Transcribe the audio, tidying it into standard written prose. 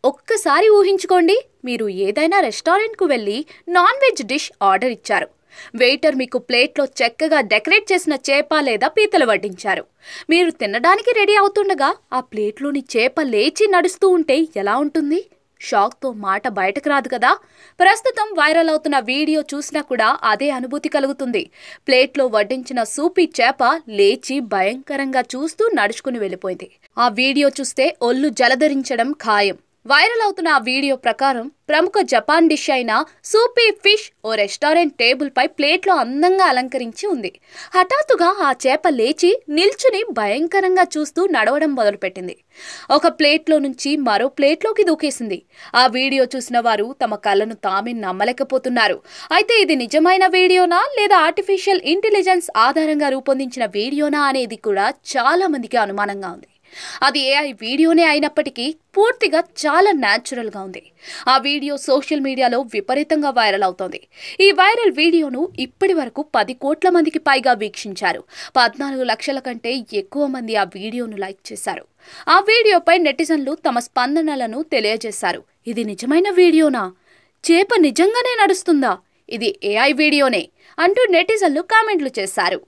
ఒక్కసారి ఊహించుకోండి, మీరు ఏదైనా రెస్టారెంట్కు వెళ్ళి నాన్ వెజ్ డిష్ ఆర్డర్ ఇచ్చారు. వెయిటర్ మీకు ప్లేట్లో చక్కగా డెకరేట్ చేసిన చేప లేదా పీతలు వడ్డించారు. మీరు తినడానికి రెడీ అవుతుండగా ఆ ప్లేట్లోని చేప లేచి నడుస్తూ ఉంటే ఎలా ఉంటుంది? షాక్తో మాట బయటకు రాదు కదా. ప్రస్తుతం వైరల్ అవుతున్న వీడియో చూసినా కూడా అదే అనుభూతి కలుగుతుంది. ప్లేట్లో వడ్డించిన సూపీ చేప లేచి భయంకరంగా చూస్తూ నడుచుకుని వెళ్ళిపోయింది. ఆ వీడియో చూస్తే ఒళ్ళు జలధరించడం ఖాయం. వైరల్ అవుతున్న ఆ వీడియో ప్రకారం ప్రముఖ జపాన్ డిష్ అయిన సూపీ ఫిష్ ఓ రెస్టారెంట్ టేబుల్ పై ప్లేట్లో అందంగా అలంకరించి ఉంది. హఠాత్తుగా ఆ చేప లేచి నిల్చుని భయంకరంగా చూస్తూ నడవడం మొదలుపెట్టింది. ఒక ప్లేట్లో నుంచి మరో ప్లేట్లోకి దూకేసింది. ఆ వీడియో చూసిన వారు తమ కళ్ళను తామే నమ్మలేకపోతున్నారు. అయితే ఇది నిజమైన వీడియోనా లేదా ఆర్టిఫిషియల్ ఇంటెలిజెన్స్ ఆధారంగా రూపొందించిన వీడియోనా అనేది కూడా చాలా మందికి అనుమానంగా ఉంది. అది ఏఐ వీడియోనే అయినప్పటికీ పూర్తిగా చాలా న్యాచురల్గా ఉంది. ఆ వీడియో సోషల్ మీడియాలో విపరీతంగా వైరల్ అవుతోంది. ఈ వైరల్ వీడియోను ఇప్పటి వరకు 10 కోట్ల మందికి పైగా వీక్షించారు. 14 లక్షల కంటే ఎక్కువ మంది ఆ వీడియోను లైక్ చేశారు. ఆ వీడియోపై నెటిజన్లు తమ స్పందనలను తెలియజేశారు. ఇది నిజమైన వీడియోనా? చేప నిజంగానే నడుస్తుందా? ఇది ఏఐ వీడియోనే అంటూ నెటిజన్లు కామెంట్లు చేశారు.